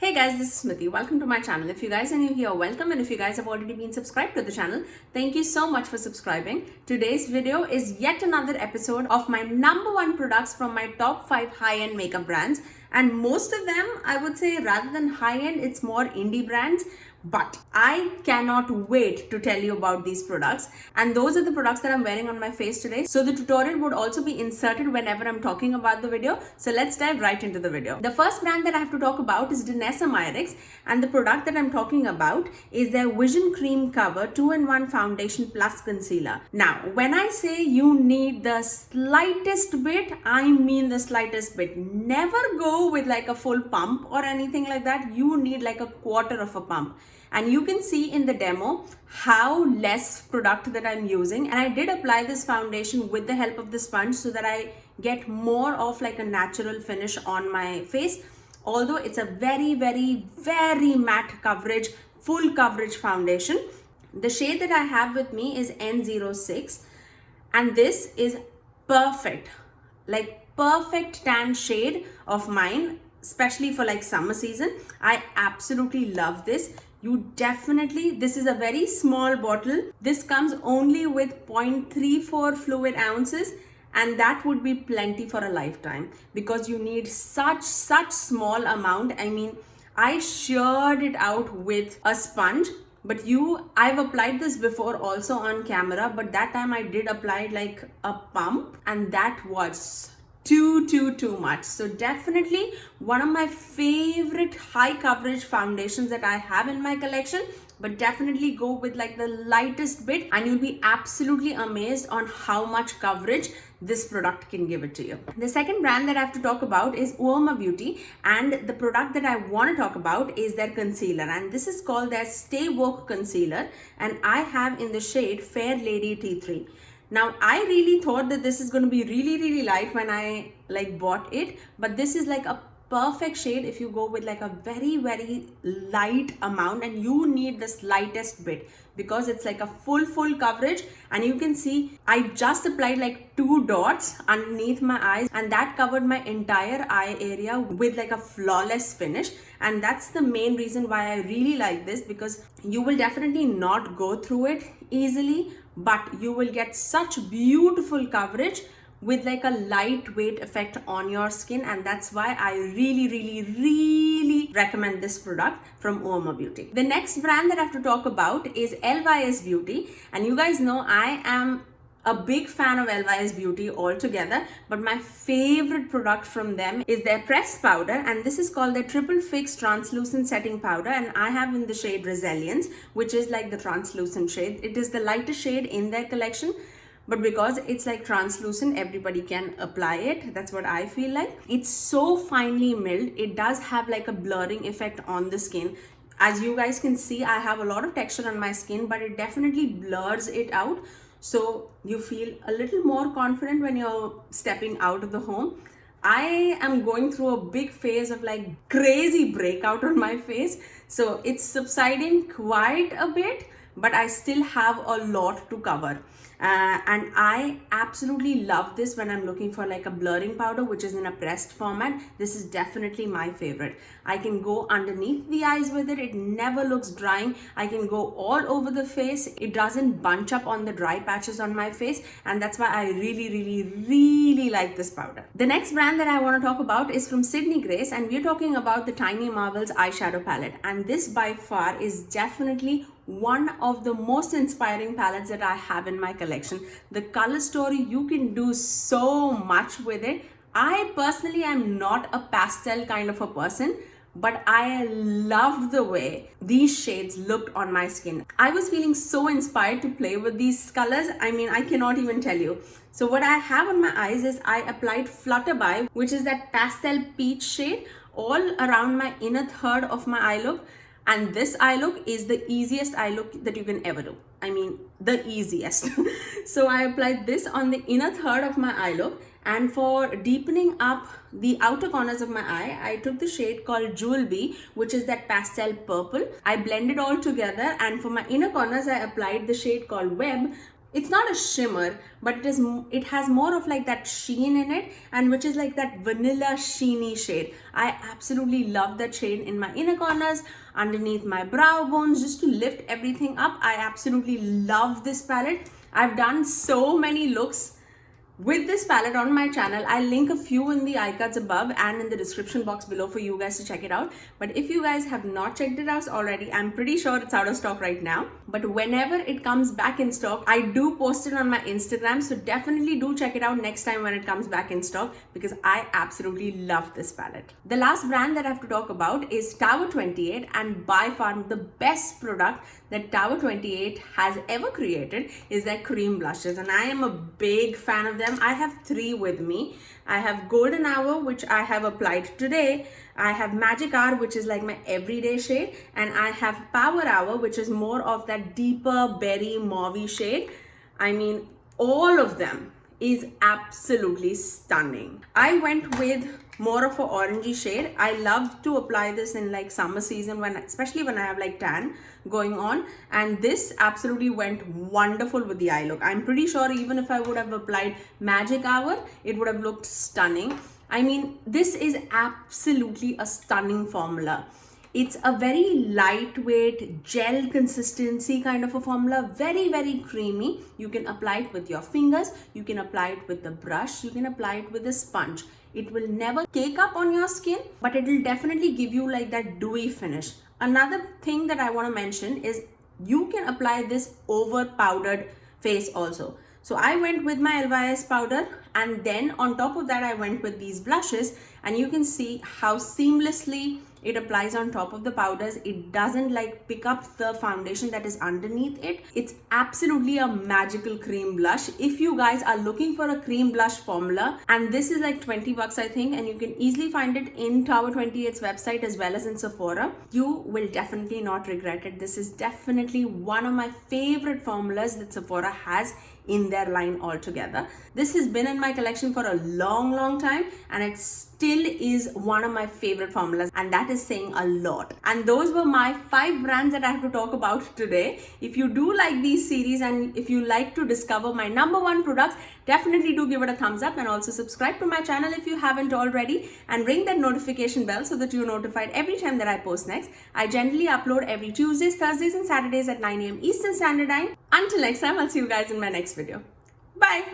Hey guys, this is Smithy. Welcome to my channel. If you guys are new here, welcome, and if you guys have already been subscribed to the channel, thank you so much for subscribing. Today's video is yet another episode of my #1 products from my top 5 high-end makeup brands, and most of them, I would say, rather than high-end, it's more indie brands. But I cannot wait to tell you about these products, and those are the products that I'm wearing on my face today. So the tutorial would also be inserted whenever I'm talking about the video. So let's dive right into the video. The first brand that I have to talk about is DANESSA MYRICKS, and the product that I'm talking about is their Vision Cream Cover 2-in-1 Foundation Plus Concealer. Now, when I say you need the slightest bit, I mean the slightest bit. Never go with like a full pump or anything like that. You need like a quarter of a pump. And you can see in the demo how less product that I'm using. And I did apply this foundation with the help of the sponge so that I get more of like a natural finish on my face. Although it's a very matte coverage, full coverage foundation. The shade that I have with me is N06. And this is perfect, like perfect tan shade of mine, especially for like summer season. I absolutely love this. This is a very small bottle. This comes only with 0.34 fluid ounces, and that would be plenty for a lifetime because you need such small amount. I mean, I sheared it out with a sponge, but I've applied this before also on camera, but that time I did apply like a pump, and that was too much. So definitely one of my favorite high coverage foundations that I have in my collection, but definitely go with like the lightest bit and you'll be absolutely amazed on how much coverage this product can give it to you. The second brand that I have to talk about is UOMA Beauty, and the product that I want to talk about is their concealer, and this is called their Stay Woke Concealer, and I have in the shade Fair Lady T3. Now, I really thought that this is going to be really light when I like bought it, but this is like a perfect shade if you go with like a very light amount, and you need the slightest bit because it's like a full coverage. And you can see I just applied like 2 dots underneath my eyes, and that covered my entire eye area with like a flawless finish. And that's the main reason why I really like this, because you will definitely not go through it easily, but you will get such beautiful coverage with like a lightweight effect on your skin. And that's why I really recommend this product from UOMA Beauty. The next brand that I have to talk about is LYS Beauty, and you guys know I am a big fan of LYS Beauty altogether, but my favorite product from them is their pressed powder, and this is called their Triple Fix Translucent Setting Powder, and I have in the shade Resilience, which is like the translucent shade. It is the lightest shade in their collection, but because it's like translucent, everybody can apply it. That's what I feel like. It's so finely milled. It does have like a blurring effect on the skin. As you guys can see, I have a lot of texture on my skin, but it definitely blurs it out. So you feel a little more confident when you're stepping out of the home. I am going through a big phase of like crazy breakout on my face. So it's subsiding quite a bit, but I still have a lot to cover. And I absolutely love this when I'm looking for like a blurring powder, which is in a pressed format. This is definitely my favorite. I can go underneath the eyes with it. It never looks drying. I can go all over the face. It doesn't bunch up on the dry patches on my face. And that's why I really like this powder. The next brand that I want to talk about is from Sydney Grace, and we're talking about the Tiny Marvels eyeshadow palette. And this by far is definitely one of the most inspiring palettes that I have in my collection. The color story, you can do so much with it. I personally am not a pastel kind of a person, but I loved the way these shades looked on my skin. I was feeling so inspired to play with these colors. I mean, I cannot even tell you. So what I have on my eyes is I applied Flutterby, which is that pastel peach shade, all around my inner third of my eye look. And this eye look is the easiest eye look that you can ever do. I mean, the easiest. So I applied this on the inner third of my eye look. And for deepening up the outer corners of my eye, I took the shade called Jewel Bee, which is that pastel purple. I blended all together. And for my inner corners, I applied the shade called Web, it's not a shimmer, but it has more of like that sheen in it, and which is like that vanilla sheeny shade. I absolutely love that shade in my inner corners, underneath my brow bones, just to lift everything up. I absolutely love this palette. I've done so many looks with this palette on my channel. I'll link a few in the iCards above and in the description box below for you guys to check it out. But if you guys have not checked it out already, I'm pretty sure it's out of stock right now. But whenever it comes back in stock, I do post it on my Instagram. So definitely do check it out next time when it comes back in stock, because I absolutely love this palette. The last brand that I have to talk about is Tower 28, and by far the best product that Tower 28 has ever created is their cream blushes, and I am a big fan of them. I have 3 with me. I have Golden Hour, which I have applied today. I have Magic Hour, which is like my everyday shade, and I have Power Hour, which is more of that deeper berry mauvey shade. I mean, all of them is absolutely stunning. I went with more of a orangey shade. I love to apply this in like summer season, especially when I have like tan going on, and this absolutely went wonderful with the eye look. I'm pretty sure even if I would have applied Magic Hour, it would have looked stunning. I mean, this is absolutely a stunning formula. It's a very lightweight gel consistency kind of a formula, very, very creamy. You can apply it with your fingers, you can apply it with the brush, you can apply it with a sponge. It will never cake up on your skin, but it will definitely give you like that dewy finish. Another thing that I want to mention is you can apply this over powdered face also. So I went with my LYS powder, and then on top of that I went with these blushes, and you can see how seamlessly it applies on top of the powders. It doesn't like pick up the foundation that is underneath it. It's absolutely a magical cream blush. If you guys are looking for a cream blush formula, and this is like 20 bucks I think, and you can easily find it in Tower 28's website as well as in Sephora, you will definitely not regret it. This is definitely one of my favorite formulas that Sephora has in their line altogether. This has been in my collection for a long time, and it still is one of my favorite formulas, and that is saying a lot. And those were my 5 brands that I have to talk about today. If you do like these series, and if you like to discover my #1 products, definitely do give it a thumbs up, and also subscribe to my channel if you haven't already, and ring that notification bell so that you're notified every time that I post next. I generally upload every Tuesdays, Thursdays and Saturdays at 9 AM Eastern Standard Time. Until next time, I'll see you guys in my next video. Bye.